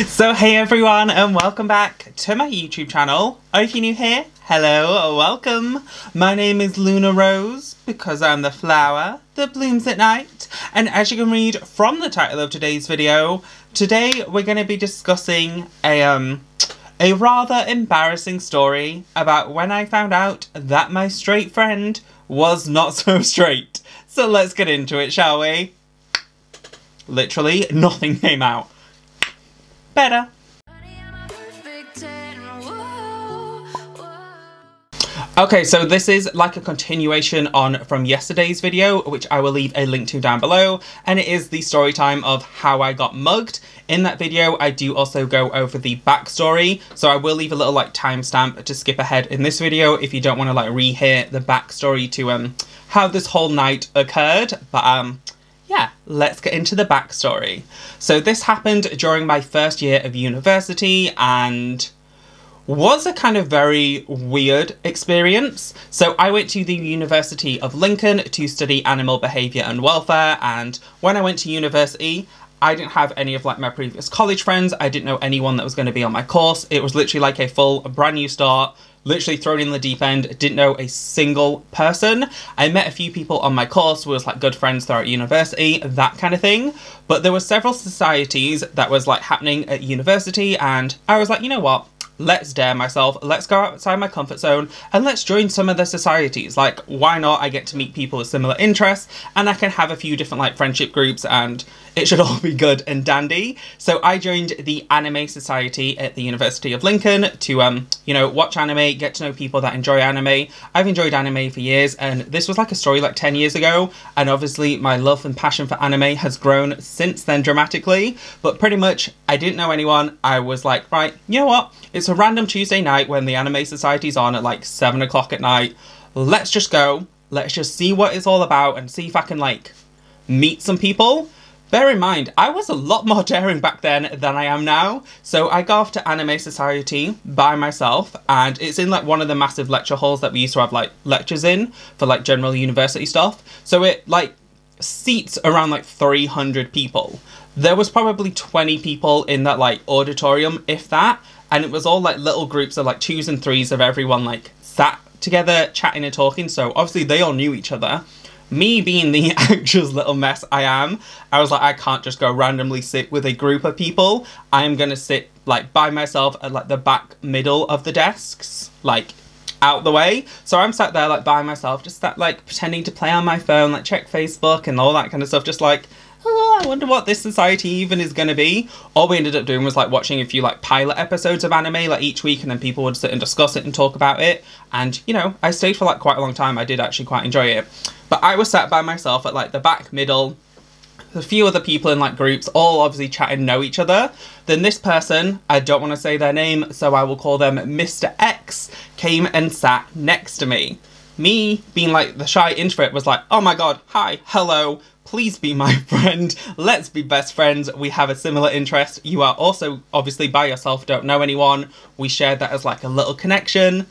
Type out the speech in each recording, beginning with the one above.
So hey everyone, and welcome back to my YouTube channel. Or if you're new here, hello, welcome. My name is Luna Rose because I'm the flower that blooms at night. And as you can read from the title of today's video, today we're going to be discussing a rather embarrassing story about when I found out that my straight friend was not so straight. So let's get into it, shall we? Literally nothing came out better. Okay, so this is like a continuation on from yesterday's video, which I will leave a link to down below, and it is the story time of how I got mugged. In that video, I do also go over the backstory, so I will leave a little like timestamp to skip ahead in this video if you don't want to like rehear the backstory to how this whole night occurred. But yeah, let's get into the backstory. So this happened during my first year of university and was a kind of very weird experience. So I went to the University of Lincoln to study animal behaviour and welfare, and when I went to university, I didn't have any of like my previous college friends. I didn't know anyone that was going to be on my course. It was literally like a brand new start. Literally thrown in the deep end, didn't know a single person. I met a few people on my course who was like good friends throughout university, that kind of thing. But there were several societies that was like happening at university, and I was like, you know what? Let's dare myself, let's go outside my comfort zone and let's join some of the societies. Like, why not? I get to meet people with similar interests and I can have a few different like friendship groups and it should all be good and dandy. So I joined the Anime Society at the University of Lincoln to, you know, watch anime, get to know people that enjoy anime. I've enjoyed anime for years, and this was like a story like 10 years ago. And obviously my love and passion for anime has grown since then dramatically. But pretty much I didn't know anyone. I was like, right, you know what? It's a random Tuesday night when the Anime Society's on at like 7 o'clock at night. Let's just go. Let's just see what it's all about and see if I can like meet some people. Bear in mind, I was a lot more daring back then than I am now. So I go off to Anime Society by myself, and it's in like one of the massive lecture halls that we used to have like lectures in for like general university stuff. So it like seats around like 300 people. There was probably 20 people in that like auditorium, if that. And it was all like little groups of like 2s and 3s of everyone like sat together chatting and talking. So obviously they all knew each other. Me being the anxious little mess I am, I was like, I can't just go randomly sit with a group of people. I'm gonna sit like by myself at like the back middle of the desks, like out the way. So I'm sat there like by myself, just that like pretending to play on my phone, like check Facebook and all that kind of stuff, just like, oh, I wonder what this society even is going to be. All we ended up doing was like watching a few like pilot episodes of anime like each week, and then people would sit and discuss it and talk about it. And you know, I stayed for like quite a long time. I did actually quite enjoy it. But I was sat by myself at like the back middle, a few other people in like groups, all obviously chat and know each other. Then this person, I don't want to say their name, so I will call them Mr. X, came and sat next to me. Me, being like the shy introvert, was like, oh my god, hi, hello, please be my friend, let's be best friends, we have a similar interest, you are also obviously by yourself, don't know anyone, we shared that as like a little connection,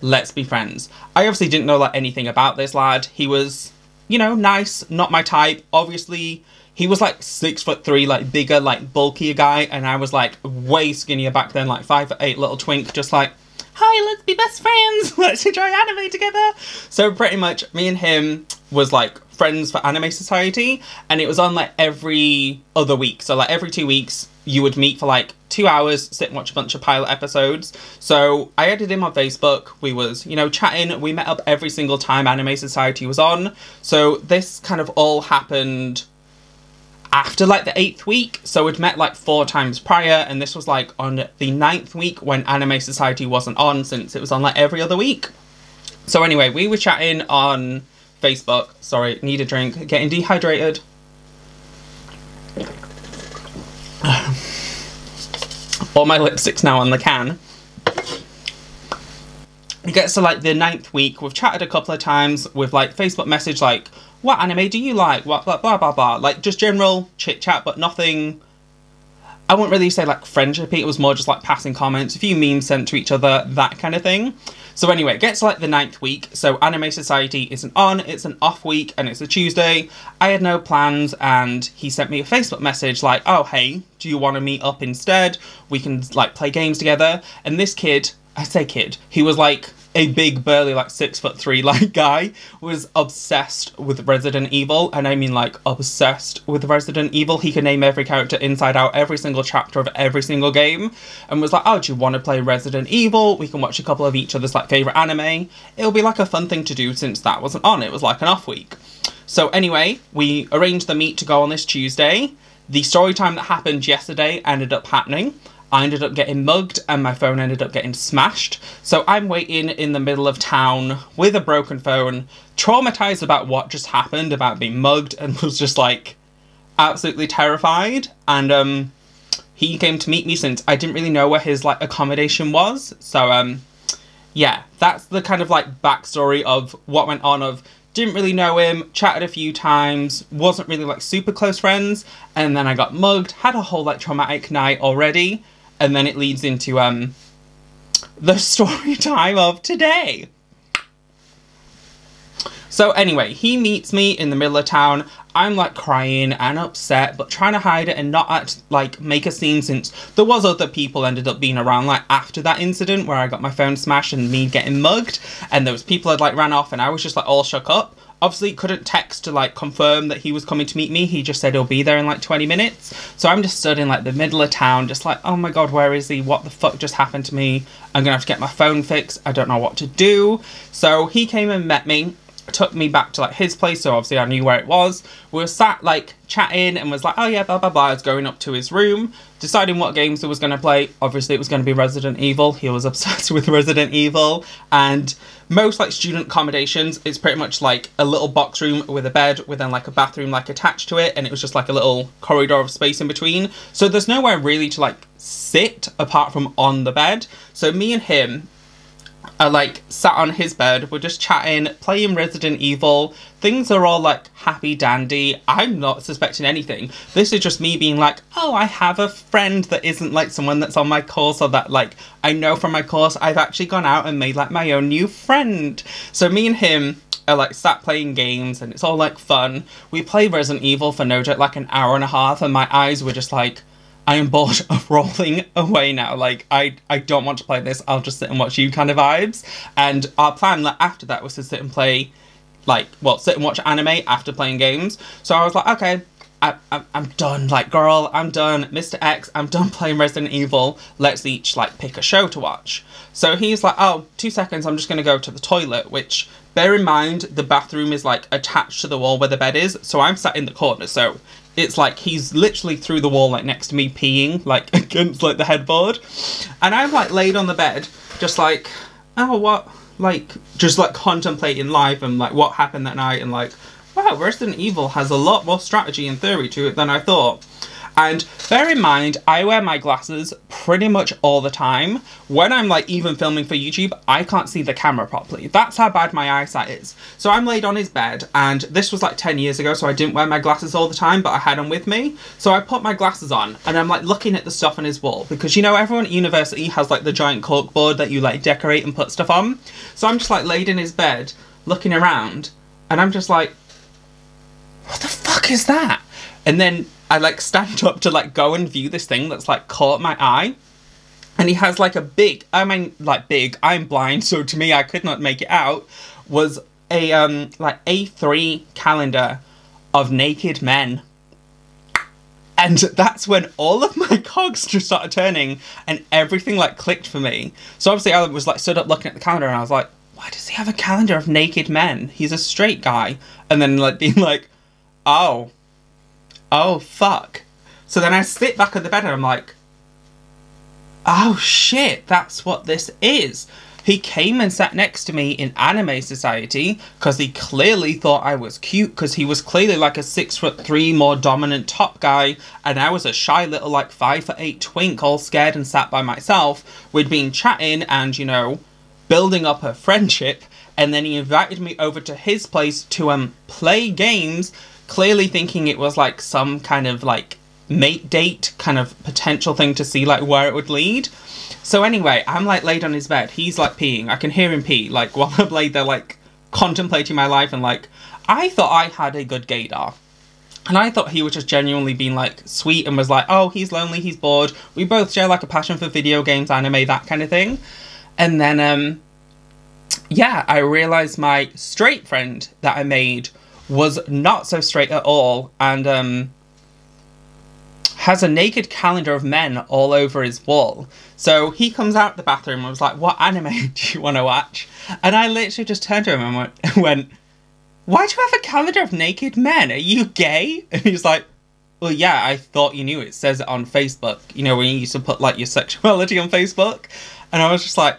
let's be friends. I obviously didn't know like anything about this lad. He was, you know, nice, not my type. Obviously he was like 6'3", like bigger, like bulkier guy, and I was like way skinnier back then, like 5'8", little twink, just like, hi, let's be best friends, let's enjoy anime together. So pretty much me and him was like friends for Anime Society, and it was on like every other week. So like every 2 weeks you would meet for like 2 hours, sit and watch a bunch of pilot episodes. So I added him on Facebook, we was, you know, chatting, we met up every single time Anime Society was on. So this kind of all happened after like the 8th week, so we'd met like 4 times prior, and this was like on the 9th week when Anime Society wasn't on, since it was on like every other week. So anyway, we were chatting on Facebook. Sorry, need a drink, getting dehydrated. All my lipstick's now on the can. It gets to like the 9th week, we've chatted a couple of times with like Facebook message like, what anime do you like, what blah blah blah blah, like just general chit chat, but nothing I wouldn't really say like friendshipy, it was more just like passing comments, a few memes sent to each other, that kind of thing. So anyway, it gets to like the 9th week, so Anime Society isn't on, it's an off week, and it's a Tuesday. I had no plans, and he sent me a Facebook message like, oh hey, do you want to meet up instead? We can like play games together. And this kid, I say kid, he was like a big burly like 6'3" like guy, was obsessed with Resident Evil, and I mean like obsessed with Resident Evil. He could name every character inside out, every single chapter of every single game, and was like, oh, do you want to play Resident Evil? We can watch a couple of each other's like favourite anime. It'll be like a fun thing to do since that wasn't on, it was like an off week. So anyway, we arranged the meet to go on this Tuesday. The story time that happened yesterday ended up happening. I ended up getting mugged and my phone ended up getting smashed. So I'm waiting in the middle of town with a broken phone, traumatized about what just happened, about being mugged, and was just like absolutely terrified. And he came to meet me since I didn't really know where his like accommodation was. So yeah, that's the kind of like backstory of what went on. Of didn't really know him, chatted a few times, wasn't really like super close friends, and then I got mugged, had a whole like traumatic night already. And then it leads into the story time of today. So anyway, he meets me in the middle of town. I'm like crying and upset, but trying to hide it and not act, like make a scene, since there was other people ended up being around like after that incident where I got my phone smashed and me getting mugged, and there was people that like ran off, and I was just like all shook up. Obviously couldn't text to like confirm that he was coming to meet me. He just said he'll be there in like 20 minutes. So I'm just stood in like the middle of town, just like, oh my god, where is he? What the fuck just happened to me? I'm gonna have to get my phone fixed. I don't know what to do. So he came and met me, took me back to like his place, so obviously I knew where it was. We were sat like chatting and was like, oh yeah, blah blah blah. I was going up to his room, deciding what games I was going to play. Obviously it was going to be Resident Evil. He was obsessed with Resident Evil, and most like student accommodations, it's pretty much like a little box room with a bed with then like a bathroom like attached to it, and it was just like a little corridor of space in between. So there's nowhere really to like sit apart from on the bed. So me and him are like sat on his bed, we're just chatting, playing Resident Evil. Things are all like happy dandy. I'm not suspecting anything. This is just me being like, oh, I have a friend that isn't like someone that's on my course, or that like I know from my course. I've actually gone out and made like my own new friend. So me and him are like sat playing games, and it's all like fun. We played Resident Evil for no joke like an hour and a half, and my eyes were just like, I am bored of rolling away now. Like, I don't want to play this. I'll just sit and watch you kind of vibes. And our plan like, after that was to sit and play, like, well, sit and watch anime after playing games. So I was like, okay, I'm done. Like, girl, I'm done. Mr. X, I'm done playing Resident Evil. Let's each, like, pick a show to watch. So he's like, oh, 2 seconds, I'm just going to go to the toilet, which, bear in mind, the bathroom is, like, attached to the wall where the bed is. So I'm sat in the corner, so it's like he's literally through the wall, like next to me, peeing, like against like the headboard. And I'm like laid on the bed, just like, oh, what? Like, just like contemplating life and like what happened that night, and like, wow, Resident Evil has a lot more strategy and theory to it than I thought. And bear in mind, I wear my glasses pretty much all the time. When I'm like even filming for YouTube, I can't see the camera properly. That's how bad my eyesight is. So I'm laid on his bed, and this was like 10 years ago, so I didn't wear my glasses all the time, but I had them with me. So I put my glasses on, and I'm like looking at the stuff on his wall, because you know everyone at university has like the giant corkboard that you like decorate and put stuff on. So I'm just like laid in his bed, looking around, and I'm just like, what the fuck is that? And then I like stand up to like go and view this thing that's like caught my eye. And he has like a big, I mean like big, I'm blind, so to me I could not make it out, was a like A3 calendar of naked men. And that's when all of my cogs just started turning and everything like clicked for me. So obviously I was like stood up looking at the calendar, and I was like, why does he have a calendar of naked men? He's a straight guy. And then like being like, oh fuck. So then I sit back on the bed and I'm like, oh shit, that's what this is. He came and sat next to me in Anime Society because he clearly thought I was cute, because he was clearly like a 6'3" more dominant top guy, and I was a shy little like 5'8" twink, all scared and sat by myself. We'd been chatting and, you know, building up a friendship, and then he invited me over to his place to play games, clearly thinking it was like some kind of like mate date kind of potential thing to see like where it would lead. So anyway, I'm like laid on his bed. He's like peeing. I can hear him pee like while I'm laid there like contemplating my life, and like I thought I had a good gaydar. And I thought he was just genuinely being like sweet and was like, oh, he's lonely, he's bored. We both share like a passion for video games, anime, that kind of thing. And then yeah, I realised my straight friend that I made was not so straight at all, and has a naked calendar of men all over his wall. So he comes out the bathroom and was like, what anime do you want to watch? And I literally just turned to him and went, why do you have a calendar of naked men? Are you gay? And he's like, well, yeah, I thought you knew. It says it on Facebook. You know, when you used to put like your sexuality on Facebook. And I was just like,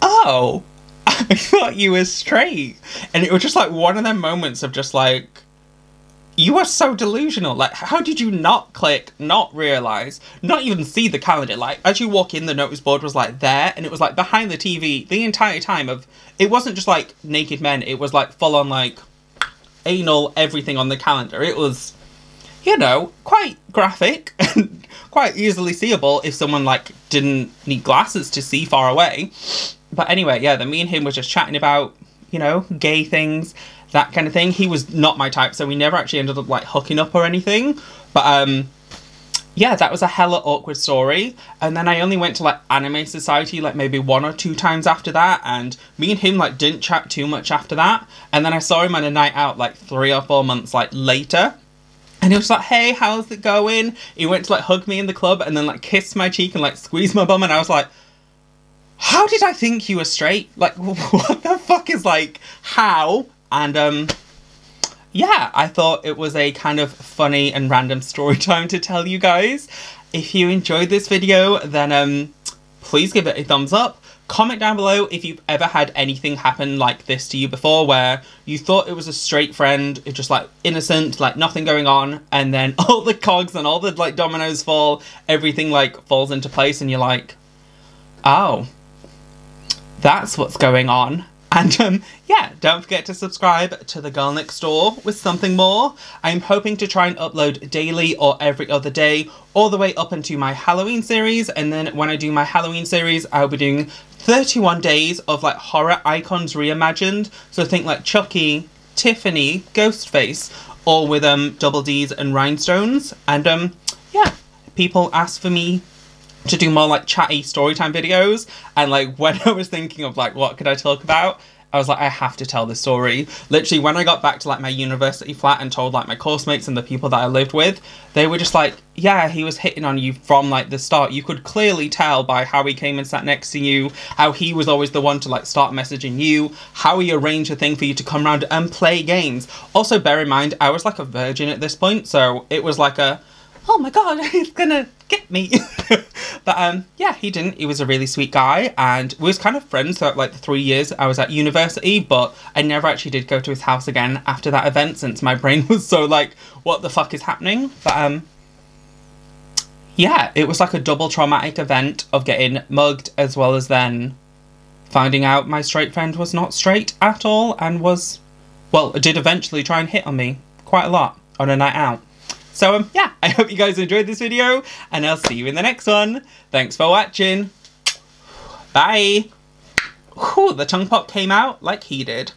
oh, I thought you were straight. And it was just like one of them moments of just like, you are so delusional. Like, how did you not click, not realise, not even see the calendar? Like, as you walk in, the notice board was like there, and it was like behind the TV the entire time of, it wasn't just like naked men, it was like full on like anal everything on the calendar. It was, you know, quite graphic and quite easily seeable if someone like didn't need glasses to see far away. But anyway, yeah, then me and him were just chatting about, you know, gay things, that kind of thing. He was not my type, so we never actually ended up like hooking up or anything. But yeah, that was a hella awkward story. And then I only went to like Anime Society like maybe 1 or 2 times after that, and me and him like didn't chat too much after that. And then I saw him on a night out like 3 or 4 months like later, and he was like, hey, how's it going? He went to like hug me in the club and then like kissed my cheek and like squeezed my bum, and I was like, how did I think you were straight? Like, what the fuck is like, how? And yeah, I thought it was a kind of funny and random story time to tell you guys. If you enjoyed this video, then please give it a thumbs up. Comment down below if you've ever had anything happen like this to you before, where you thought it was a straight friend, it's just like innocent, like nothing going on, and then all the cogs and all the like dominoes fall, everything like falls into place, and you're like, oh, that's what's going on. And yeah, don't forget to subscribe to The Girl Next Door with something more. I'm hoping to try and upload daily or every other day, all the way up into my Halloween series. And then when I do my Halloween series, I'll be doing 31 days of like horror icons reimagined. So think like Chucky, Tiffany, Ghostface, all with double D's and rhinestones. And yeah, people ask for me to do more like chatty storytime videos, and like when I was thinking of like what could I talk about, I was like, I have to tell this story. Literally when I got back to like my university flat and told like my course mates and the people that I lived with, they were just like, yeah, he was hitting on you from like the start. You could clearly tell by how he came and sat next to you, how he was always the one to like start messaging you, how he arranged a thing for you to come around and play games. Also bear in mind, I was like a virgin at this point, so it was like a, oh my god, he's gonna get me. But yeah, he didn't. He was a really sweet guy, and we was kind of friends throughout like the 3 years I was at university, but I never actually did go to his house again after that event, since my brain was so like, what the fuck is happening? But yeah, it was like a double traumatic event of getting mugged, as well as then finding out my straight friend was not straight at all, and was, well, did eventually try and hit on me quite a lot on a night out. So yeah, I hope you guys enjoyed this video, and I'll see you in the next one. Thanks for watching. Bye. Whew, the tongue pop came out like he did.